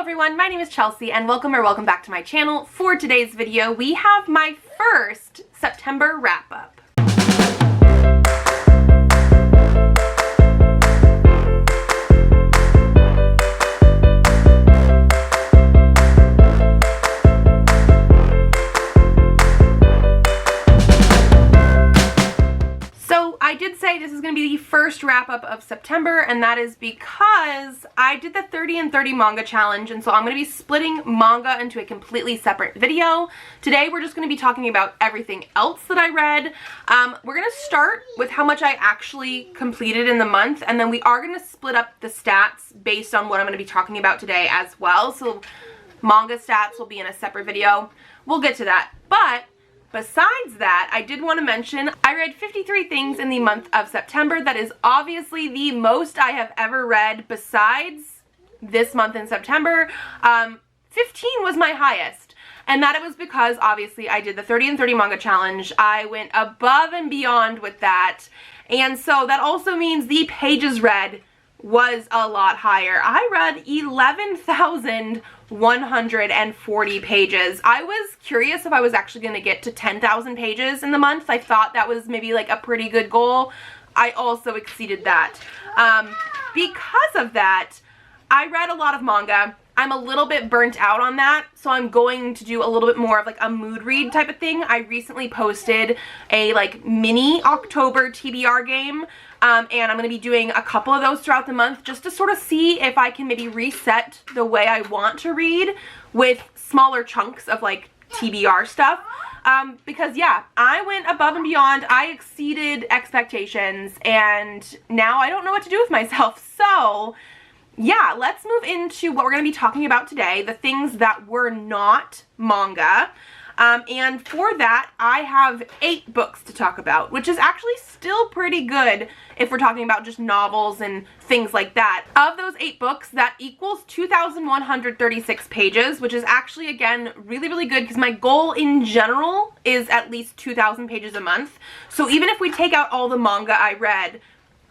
everyone, my name is Chelsea and welcome back to my channel. For today's video, we have my first September wrap-up. I did say this is going to be the first wrap-up of September, and that is because I did the 30 and 30 manga challenge, and so I'm going to be splitting manga into a completely separate video. Today we're just going to be talking about everything else that I read. We're going to start with how much I actually completed in the month, and then we are going to split up the stats based on what I'm going to be talking about today as well. So manga stats will be in a separate video. We'll get to that. But besides that, I did want to mention I read 53 things in the month of September. That is obviously the most I have ever read besides this month in September. 15 was my highest, and that it was because obviously I did the 30 and 30 manga challenge. I went above and beyond with that, and so that also means the pages read was a lot higher. I read 11,140 pages. I was curious if I was actually going to get to 10,000 pages in the month. I thought that was maybe like a pretty good goal. I also exceeded that. Because of that, I read a lot of manga. I'm a little bit burnt out on that, so I'm going to do a little bit more of like a mood read type of thing. I recently posted a like mini October TBR game, and I'm going to be doing a couple of those throughout the month just to sort of see if I can maybe reset the way I want to read with smaller chunks of like TBR stuff. Because yeah, I went above and beyond. I exceeded expectations, and now I don't know what to do with myself. So yeah, let's move into what we're going to be talking about today, the things that were not manga. And for that, I have 8 books to talk about, which is actually still pretty good if we're talking about just novels and things like that. Of those 8 books, that equals 2,136 pages, which is actually, again, really good because my goal in general is at least 2,000 pages a month. So even if we take out all the manga I read,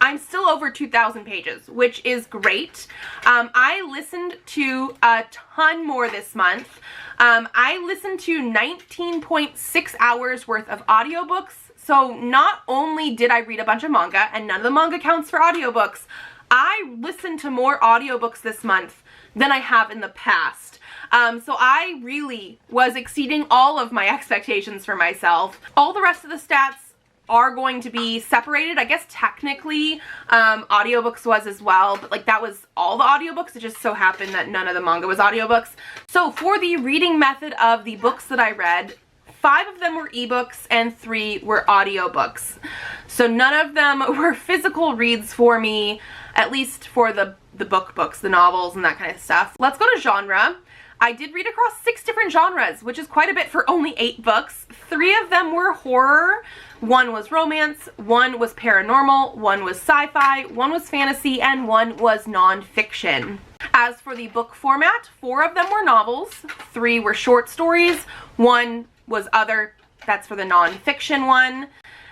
I'm still over 2,000 pages, which is great. I listened to a ton more this month. I listened to 19.6 hours worth of audiobooks. So not only did I read a bunch of manga, and none of the manga counts for audiobooks, I listened to more audiobooks this month than I have in the past. So I really was exceeding all of my expectations for myself. All the rest of the stats are going to be separated. I guess technically audiobooks was as well, but like that was all the audiobooks. It just so happened that none of the manga was audiobooks. So for the reading method of the books that I read, 5 of them were ebooks and 3 were audiobooks. So none of them were physical reads for me, at least for the books, the novels and that kind of stuff. Let's go to genre. I did read across 6 different genres, which is quite a bit for only 8 books. 3 of them were horror, 1 was romance, 1 was paranormal, 1 was sci-fi, 1 was fantasy, and 1 was nonfiction. As for the book format, 4 of them were novels, 3 were short stories, 1 was other, that's for the nonfiction one.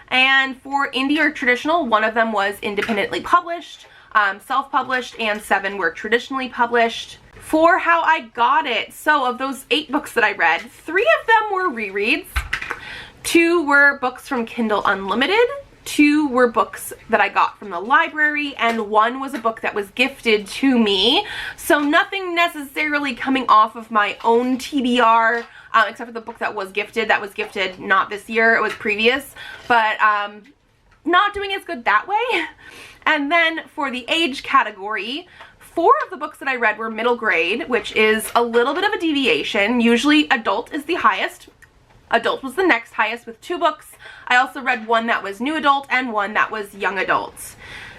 And for indie or traditional, 1 of them was independently published, self-published, and 7 were traditionally published. For how I got it, so of those 8 books that I read, 3 of them were rereads, 2 were books from Kindle Unlimited, 2 were books that I got from the library, and 1 was a book that was gifted to me. So nothing necessarily coming off of my own TBR, except for the book that was gifted. That was gifted not this year, it was previous, but not doing as good that way. And then for the age category, 4 of the books that I read were middle grade, which is a little bit of a deviation. Usually adult is the highest. Adult was the next highest with 2 books. I also read 1 that was new adult and 1 that was young adult.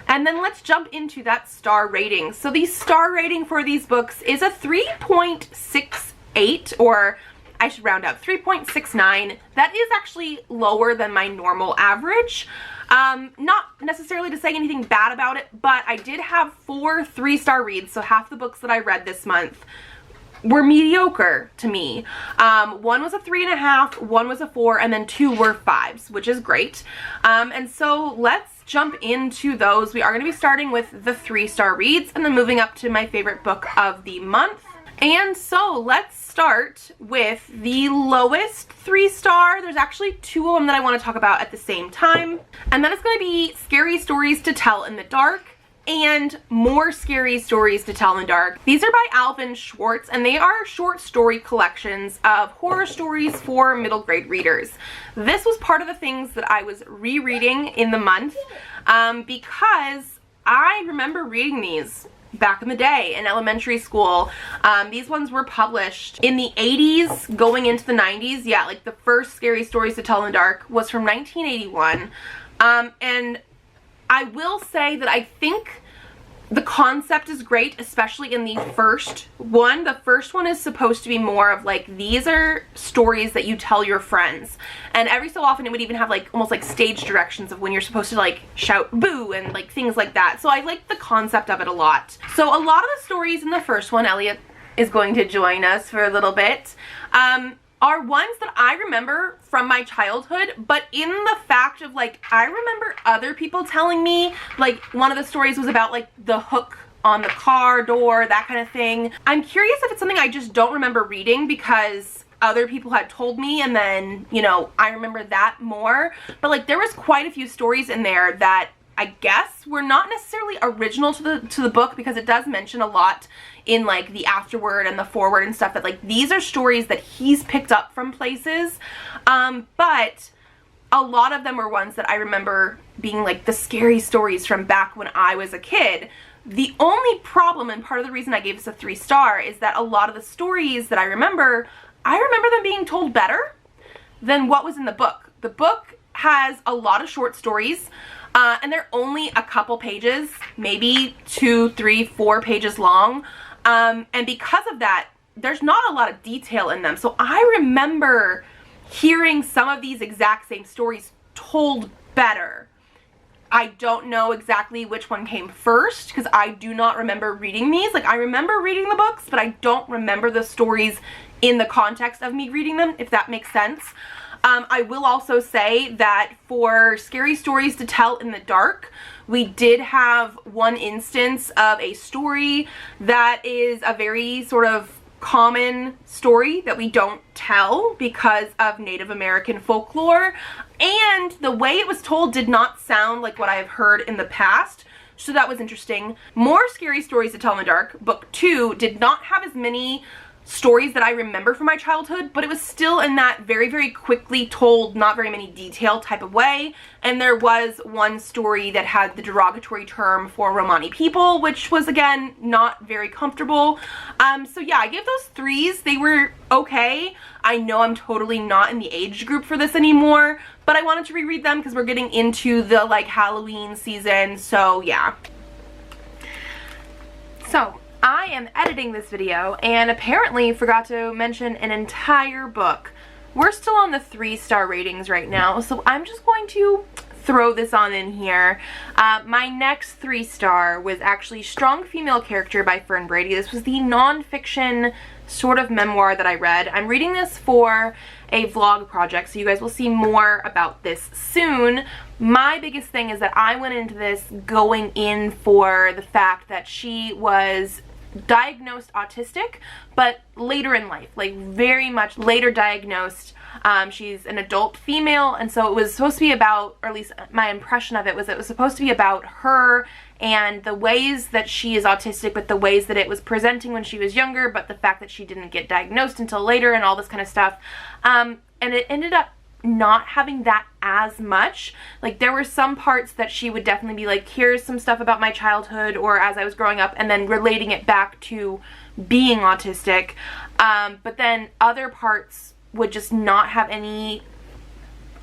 And then let's jump into that star rating. So the star rating for these books is a 3.68, or I should round up, 3.69. That is actually lower than my normal average. Not necessarily to say anything bad about it, but I did have 4 3-star reads, so half the books that I read this month were mediocre to me. 1 was a 3.5, 1 was a 4, and then 2 were 5s, which is great. And so let's jump into those. We are going to be starting with the 3-star reads and then moving up to my favorite book of the month. And so let's start with the lowest 3-star. There's actually 2 of them that I want to talk about at the same time. And that is going to be Scary Stories to Tell in the Dark and More Scary Stories to Tell in the Dark. These are by Alvin Schwartz, and they are short story collections of horror stories for middle grade readers. This was part of the things that I was rereading in the month because I remember reading these back in the day in elementary school. These ones were published in the 80s going into the 90s. Yeah, like the first Scary Stories to Tell in the Dark was from 1981. And I will say that I think the concept is great, especially in the first one. The first one is supposed to be more of like, these are stories that you tell your friends. And every so often it would even have like almost like stage directions of when you're supposed to like shout boo and like things like that. So I like the concept of it a lot. So a lot of the stories in the first one, Elliot is going to join us for a little bit, are ones that I remember from my childhood, but in the fact of like, I remember other people telling me, like one of the stories was about like the hook on the car door, that kind of thing. I'm curious if it's something I just don't remember reading because other people had told me, and then, you know, I remember that more. But like there was quite a few stories in there that I guess were not necessarily original to the book, because it does mention a lot in like the afterword and the forward and stuff that like these are stories that he's picked up from places, but a lot of them were ones that I remember being like the scary stories from back when I was a kid. The only problem, and part of the reason I gave this a 3-star, is that a lot of the stories that I remember them being told better than what was in the book. The book has a lot of short stories, and they're only a couple pages, maybe 2, 3, 4 pages long. And because of that, there's not a lot of detail in them. So I remember hearing some of these exact same stories told better. I don't know exactly which one came first because I do not remember reading these. Like, I remember reading the books, but I don't remember the stories in the context of me reading them, if that makes sense. I will also say that for Scary Stories to Tell in the Dark, we did have one instance of a story that is a very sort of common story that we don't tell because of Native American folklore, and the way it was told did not sound like what I have heard in the past. So that was interesting. More Scary Stories to Tell in the Dark, book 2, did not have as many stories that I remember from my childhood, but it was still in that very, very quickly told, not very many detail type of way. And there was one story that had the derogatory term for Romani people, which was, again, not very comfortable. So yeah, I gave those 3s. They were okay. I know I'm totally not in the age group for this anymore, but I wanted to reread them because we're getting into the like Halloween season. So yeah. So I am editing this video and apparently forgot to mention an entire book. We're still on the 3-star ratings right now, so I'm just going to throw this on in here. My next 3-star was actually Strong Female Character by Fern Brady. This was the non-fiction sort of memoir that I read. I'm reading this for a vlog project, so you guys will see more about this soon. My biggest thing is that I went into this going in for the fact that she was diagnosed autistic, but later in life, like very much later diagnosed. She's an adult female, and so it was supposed to be about, or at least my impression of it was, it was supposed to be about her and the ways that she is autistic, but the ways that it was presenting when she was younger, but the fact that she didn't get diagnosed until later and all this kind of stuff. And it ended up not having that as much. Like, there were some parts that she would definitely be like, here's some stuff about my childhood or as I was growing up, and then relating it back to being autistic. But then other parts would just not have any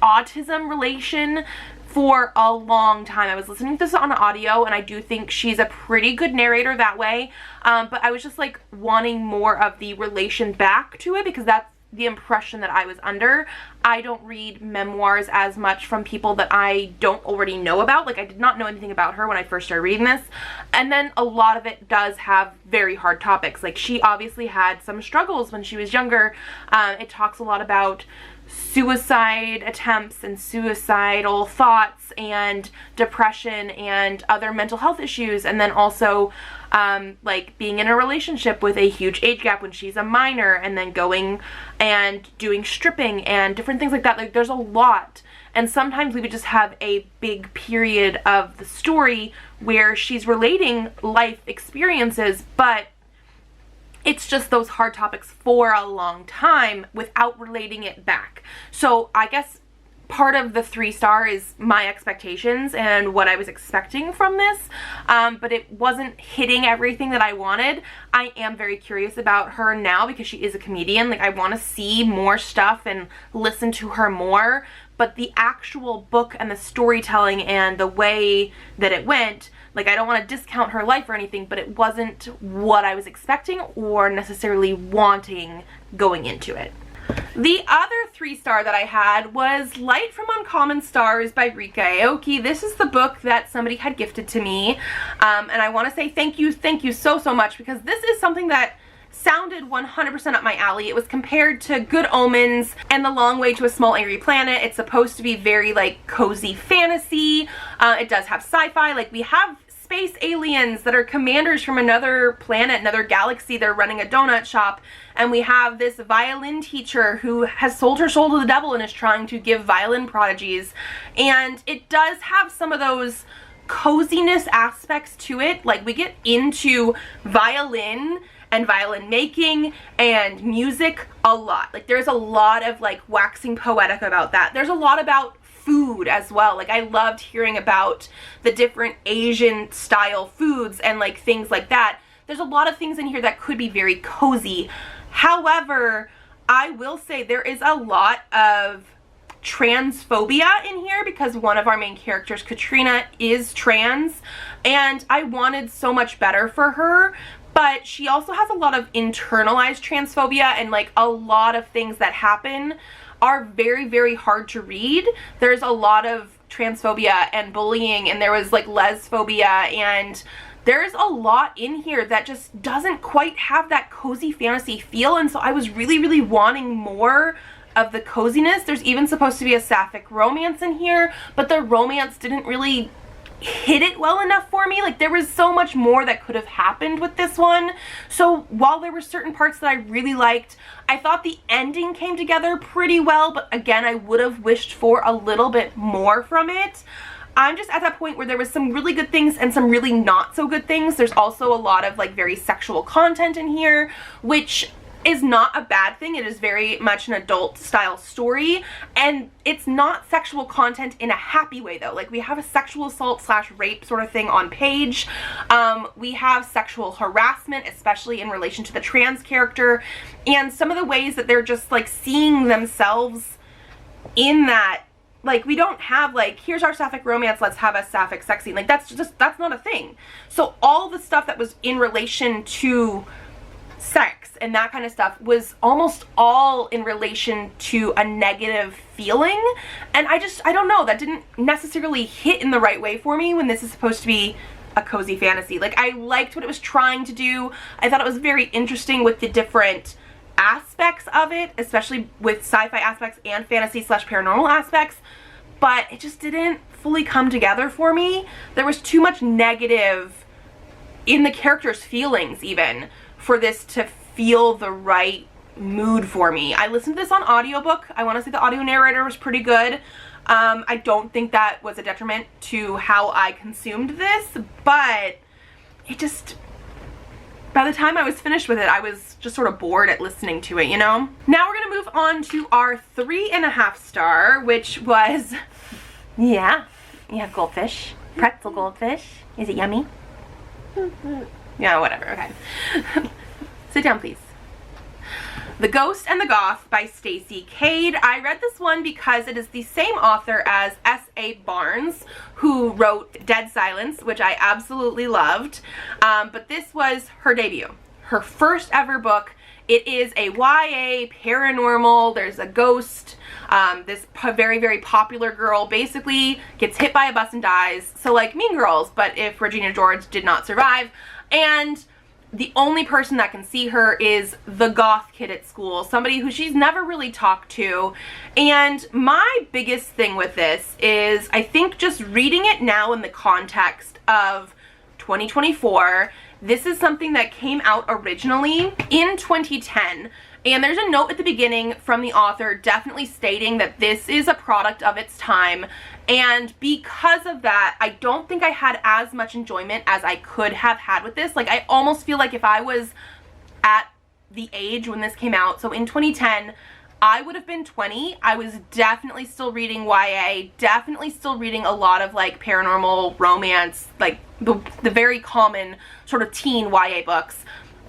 autism relation for a long time. I was listening to this on audio, and I do think she's a pretty good narrator that way, but I was just like wanting more of the relation back to it because that's the impression that I was under. I don't read memoirs as much from people that I don't already know about. Like, I did not know anything about her when I first started reading this, and then a lot of it does have very hard topics. Like, she obviously had some struggles when she was younger. It talks a lot about suicide attempts and suicidal thoughts and depression and other mental health issues, and then also like being in a relationship with a huge age gap when she's a minor, and then going and doing stripping and different things like that. Like, there's a lot. And sometimes we would just have a big period of the story where she's relating life experiences, but it's just those hard topics for a long time without relating it back. So I guess part of the 3-star is my expectations and what I was expecting from this, but it wasn't hitting everything that I wanted. I am very curious about her now because she is a comedian. Like, I want to see more stuff and listen to her more, but the actual book and the storytelling and the way that it went, like, I don't want to discount her life or anything, but it wasn't what I was expecting or necessarily wanting going into it. The other 3-star that I had was Light from Uncommon Stars by Rika Aoki. This is the book that somebody had gifted to me, and I want to say thank you so much, because this is something that sounded 100% up my alley. It was compared to Good Omens and The Long Way to a Small Angry Planet. It's supposed to be very like cozy fantasy. It does have sci-fi. Like, we have space aliens that are commanders from another planet, another galaxy. They're running a donut shop, and we have this violin teacher who has sold her soul to the devil and is trying to give violin prodigies. And it does have some of those coziness aspects to it. Like, we get into violin and violin making and music a lot. Like, there's a lot of like waxing poetic about that. There's a lot about food as well. Like, I loved hearing about the different Asian style foods and like things like that. There's a lot of things in here that could be very cozy. However, I will say there is a lot of transphobia in here because one of our main characters, Katrina, is trans, and I wanted so much better for her. But she also has a lot of internalized transphobia, and like a lot of things that happen are very, very hard to read. There's a lot of transphobia and bullying, and there was like lesphobia, and there's a lot in here that just doesn't quite have that cozy fantasy feel. And so I was really, really wanting more of the coziness. There's even supposed to be a sapphic romance in here, but the romance didn't really hit it well enough for me. Like, there was so much more that could have happened with this one. So while there were certain parts that I really liked, I thought the ending came together pretty well, but again, I would have wished for a little bit more from it. I'm just at that point where there was some really good things and some really not so good things. There's also a lot of like very sexual content in here, which is not a bad thing. It is very much an adult style story, and it's not sexual content in a happy way though. Like, we have a sexual assault / rape sort of thing on page. We have sexual harassment, especially in relation to the trans character, and some of the ways that they're just like seeing themselves in that. Like, we don't have like, here's our sapphic romance, let's have a sapphic sex scene. Like, that's not a thing. So all the stuff that was in relation to sex and that kind of stuff was almost all in relation to a negative feeling, and I don't know, that didn't necessarily hit in the right way for me when this is supposed to be a cozy fantasy. Like, I liked what it was trying to do. I thought it was very interesting with the different aspects of it, especially with sci-fi aspects and fantasy / paranormal aspects, but it just didn't fully come together for me. There was too much negative in the characters' feelings even for this to feel the right mood for me. I listened to this on audiobook. I want to say the audio narrator was pretty good. I don't think that was a detriment to how I consumed this, but it just, by the time I was finished with it, I was just sort of bored at listening to it, you know? Now we're gonna move on to our 3.5 star, which was, yeah, goldfish, pretzel goldfish. Is it yummy? Yeah, whatever, okay. Sit down, please. The Ghost and the Goth by Stacey Cade. I read this one because it is the same author as S.A. Barnes, who wrote Dead Silence, which I absolutely loved. But this was her debut, her first ever book. It is a YA paranormal. There's a ghost. This very, very popular girl basically gets hit by a bus and dies. So like Mean Girls, but if Regina George did not survive. And the only person that can see her is the goth kid at school, somebody who she's never really talked to. And my biggest thing with this is, I think just reading it now in the context of 2024 This is something that came out originally in 2010. And there's a note at the beginning from the author definitely stating that this is a product of its time. And because of that, I don't think I had as much enjoyment as I could have had with this. Like, I almost feel like if I was at the age when this came out, so in 2010, I would have been 20. I was definitely still reading YA, definitely still reading a lot of like paranormal romance, like the very common sort of teen YA books.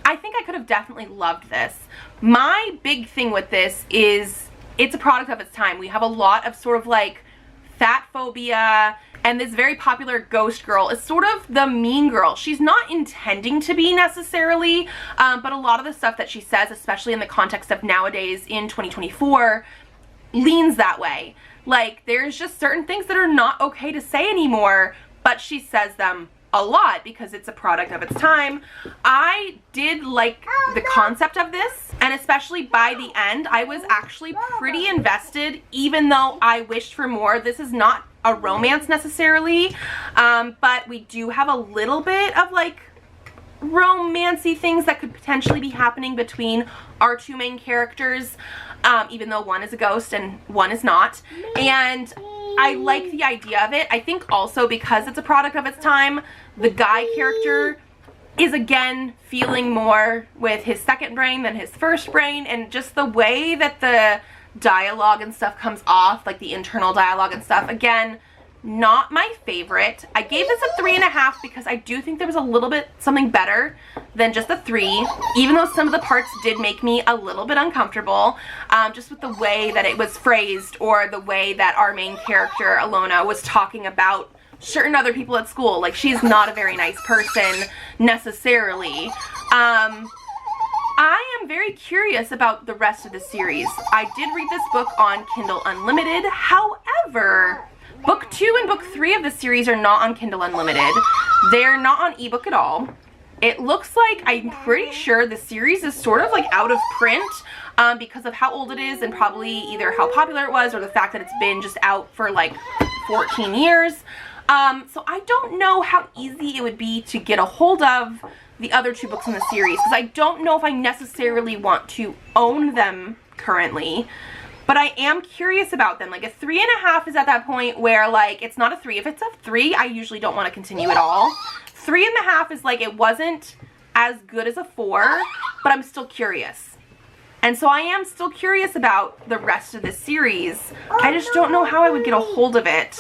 I think I could have definitely loved this. My big thing with this is it's a product of its time. We have a lot of sort of like fat phobia, and this very popular ghost girl is sort of the mean girl. She's not intending to be necessarily, but a lot of the stuff that she says, especially in the context of nowadays in 2024, leans that way. Like, there's just certain things that are not okay to say anymore, but she says them a lot because it's a product of its time. I did like the concept of this, and especially by the end, I was actually pretty invested, even though I wished for more. This is not a romance necessarily, but we do have a little bit of like romancy things that could potentially be happening between our two main characters, even though one is a ghost and one is not. And I like the idea of it. I think also because it's a product of its time, the guy character is again feeling more with his second brain than his first brain, and just the way that the dialogue and stuff comes off, like the internal dialogue and stuff, again, not my favorite. I gave this a 3.5 because I do think there was a little bit something better than just a 3, even though some of the parts did make me a little bit uncomfortable, just with the way that it was phrased, or the way that our main character, Alona, was talking about certain other people at school. Like, she's not a very nice person necessarily. I am very curious about the rest of the series. I did read this book on Kindle Unlimited. However, book 2 and book 3 of the series are not on Kindle Unlimited. They're not on ebook at all. It looks like, I'm pretty sure the series is sort of like out of print because of how old it is, and probably either how popular it was or the fact that it's been just out for like 14 years. So I don't know how easy it would be to get a hold of the other 2 books in the series, because I don't know if I necessarily want to own them currently, but I am curious about them. Like, a 3.5 is at that point where, like, it's not a 3. If it's a 3, I usually don't want to continue at all. 3.5 is like, it wasn't as good as a 4, but I'm still curious. And so I am still curious about the rest of this series. I just don't know how I would get a hold of it.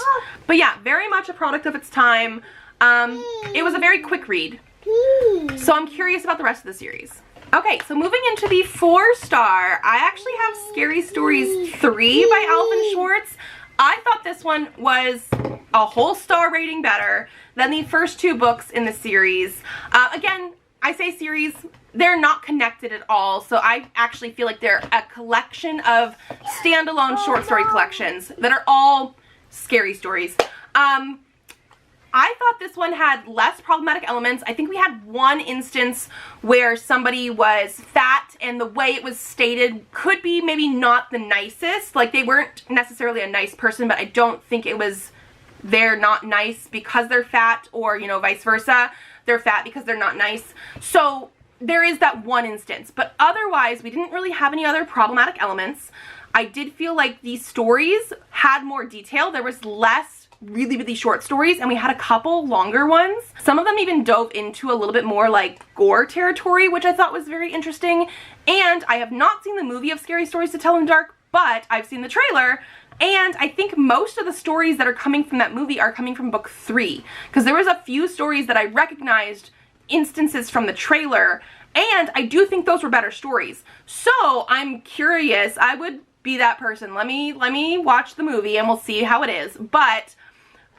But yeah, very much a product of its time. It was a very quick read. So I'm curious about the rest of the series. Okay, so moving into the 4-star, I actually have Scary Stories 3 by Alvin Schwartz. I thought this one was a whole star rating better than the first 2 books in the series. Again, I say series, they're not connected at all, so I actually feel like they're a collection of standalone short story collections that are all scary stories. I thought this one had less problematic elements. I think we had one instance where somebody was fat, and the way it was stated could be maybe not the nicest. Like, they weren't necessarily a nice person, but I don't think it was they're not nice because they're fat, or, you know, vice versa. They're fat because they're not nice. So there is that one instance, but otherwise we didn't really have any other problematic elements. I did feel like these stories had more detail. There was less really short stories, and we had a couple longer ones. Some of them even dove into a little bit more like gore territory, which I thought was very interesting. And I have not seen the movie of Scary Stories to Tell in the Dark, but I've seen the trailer, and I think most of the stories that are coming from that movie are coming from book 3, because there was a few stories that I recognized instances from the trailer, and I do think those were better stories. So I'm curious. I would be that person. Let me watch the movie and we'll see how it is. But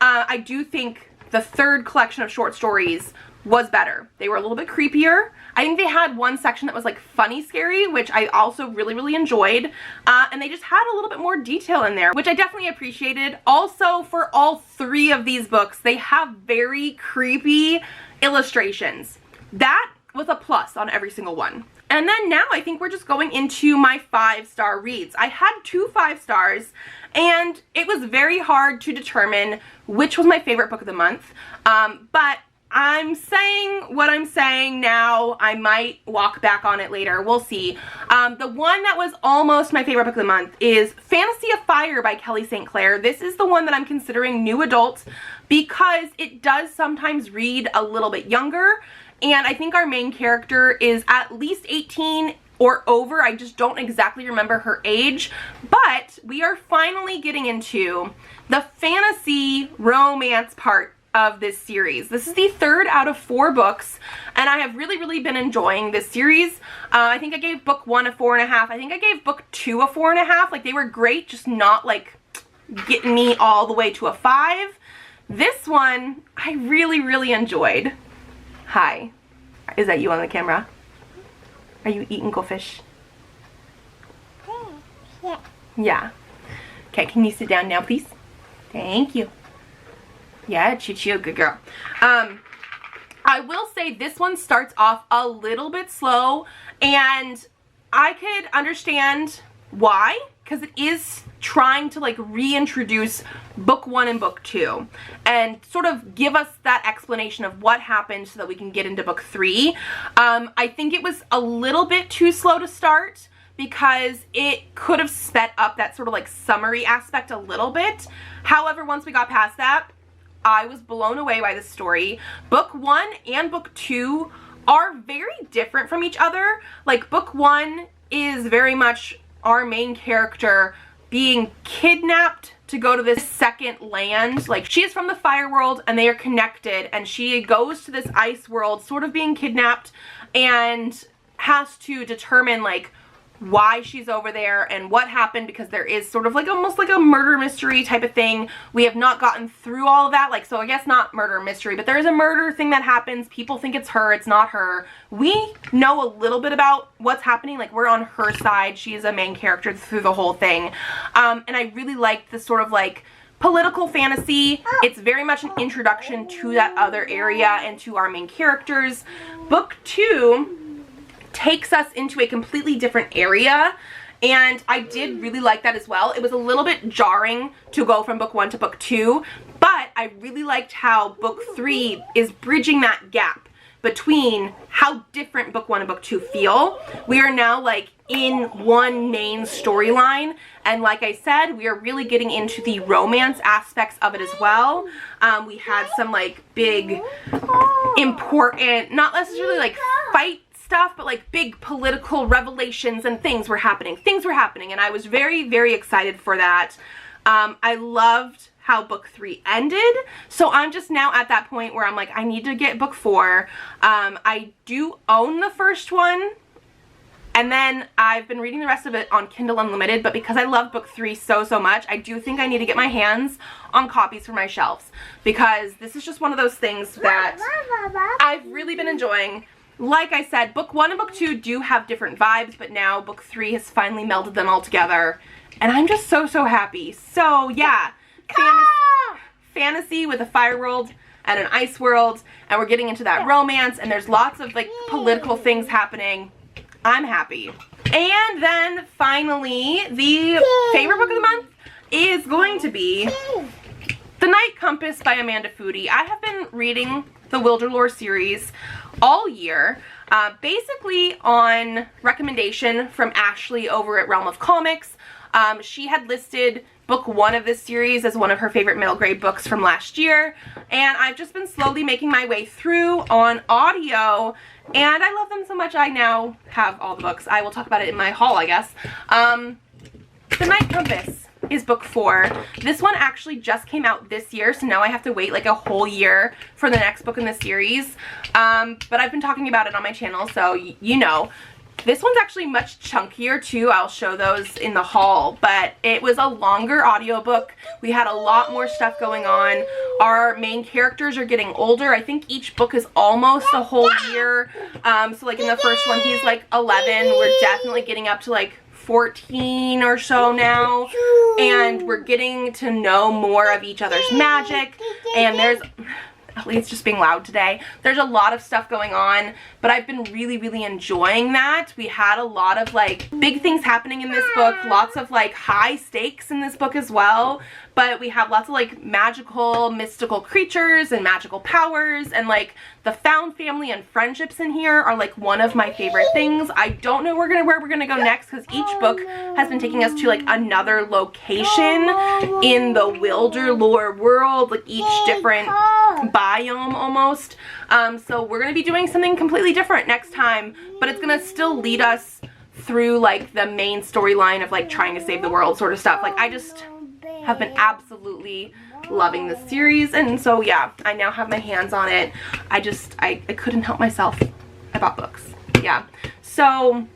I do think the 3rd collection of short stories was better. They were a little bit creepier. I think they had one section that was like funny scary, which I also really enjoyed. And they just had a little bit more detail in there, which I definitely appreciated. Also, for all 3 of these books, they have very creepy illustrations. That was a plus on every single one. And then now I think we're just going into my 5-star reads. I had 2 5 stars, and it was very hard to determine which was my favorite book of the month. But I'm saying what I'm saying now. I might walk back on it later. We'll see. The one that was almost my favorite book of the month is Fantasy of Fire by Kelly St. Clair. This is the one that I'm considering new adult because it does sometimes read a little bit younger, and I think our main character is at least 18 or over. I just don't exactly remember her age, but we are finally getting into the fantasy romance part of this series. This is the third out of 4 books, and I have really been enjoying this series. I think I gave book 1 a 4.5. I think I gave book 2 a 4.5. Like, they were great, just not like getting me all the way to a 5. This one I really enjoyed. Hi. Is that you on the camera? Are you eating goldfish? Yeah. Yeah. Okay, can you sit down now, please? Thank you. Yeah, Choo-choo, good girl. I will say this one starts off a little bit slow, and I could understand why, because it is trying to like reintroduce book 1 and book 2 and sort of give us that explanation of what happened so that we can get into book 3. I think it was a little bit too slow to start because it could have sped up that sort of like summary aspect a little bit. However, once we got past that, I was blown away by the story. Book 1 and book 2 are very different from each other. Like, book 1 is very much our main character being kidnapped to go to this second land. Like, she is from the fire world and they are connected, and she goes to this ice world sort of being kidnapped and has to determine like why she's over there and what happened, because there is sort of like almost like a murder mystery type of thing. We have not gotten through all of that, like, so I guess not murder mystery, but there is a murder thing that happens. People think it's her, it's not her. We know a little bit about what's happening, like we're on her side. She is a main character through the whole thing. And I really liked this sort of like political fantasy. It's very much an introduction to that other area and to our main characters. Book 2 takes us into a completely different area, and I did really like that as well. It was a little bit jarring to go from book 1 to book 2, but I really liked how book 3 is bridging that gap between how different book 1 and book 2 feel. We are now like in one main storyline, and like I said, we are really getting into the romance aspects of it as well. We had some like big important, not necessarily like fight stuff, but like big political revelations and things were happening, and I was very excited for that. I loved how book 3 ended, so I'm just now at that point where I'm like, I need to get book 4. I do own the first one, and then I've been reading the rest of it on Kindle Unlimited, but because I love book 3 so much, I do think I need to get my hands on copies for my shelves, because this is just one of those things that I've really been enjoying. Like I said, book 1 and book 2 do have different vibes, but now book 3 has finally melded them all together, and I'm just so happy. So yeah, fantasy with a fire world and an ice world, and we're getting into that romance, and there's lots of like political things happening. I'm happy. And then finally, the favorite book of the month is going to be The Night Compass by Amanda Foody. I have been reading the Wilderlore series all year, basically on recommendation from Ashley over at Realm of Comics. She had listed book 1 of this series as one of her favorite middle grade books from last year, and I've just been slowly making my way through on audio, and I love them so much I now have all the books. I will talk about it in my haul, I guess. The Night Compass is book 4. This one actually just came out this year, so now I have to wait like a whole year for the next book in the series. But I've been talking about it on my channel, so you know. This one's actually much chunkier too. I'll show those in the haul, but it was a longer audiobook. We had a lot more stuff going on. Our main characters are getting older. I think each book is almost a whole year. So like in the first one, he's like 11. We're definitely getting up to like 14 or so now, and we're getting to know more of each other's magic, and there's, it's just being loud today, there's a lot of stuff going on, but I've been really enjoying that. We had a lot of like big things happening in this book, lots of like high stakes in this book as well, but we have lots of like magical, mystical creatures and magical powers, and like the found family and friendships in here are like one of my favorite things. I don't know where we're gonna go next, because each book has been taking us to like another location in the Wilderlore world, like each different biome almost. So we're gonna be doing something completely different next time, but it's gonna still lead us through like the main storyline of like trying to save the world sort of stuff. Like I just have been absolutely loving this series, and so yeah, I now have my hands on it. I couldn't help myself about books. Yeah, so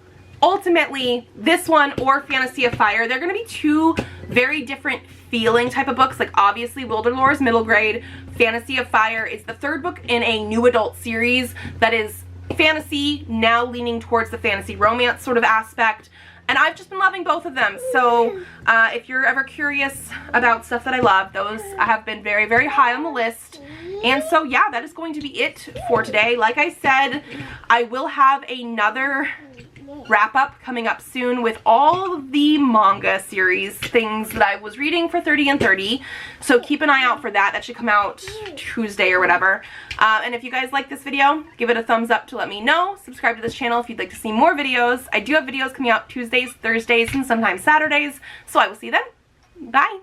ultimately this one or Fantasy of Fire, they're gonna be two very different feeling type of books. Like obviously Wilderlore is middle grade, Fantasy of Fire is the third book in a new adult series that is fantasy, now leaning towards the fantasy romance sort of aspect. And I've just been loving both of them. So if you're ever curious about stuff that I love, those have been very, very high on the list. And so yeah, that is going to be it for today. Like I said, I will have another wrap up coming up soon with all of the manga series things that I was reading for 30 and 30. So keep an eye out for that. That should come out Tuesday or whatever. And if you guys like this video, give it a thumbs up to let me know. Subscribe to this channel if you'd like to see more videos. I do have videos coming out Tuesdays, Thursdays, and sometimes Saturdays. So I will see you then. Bye.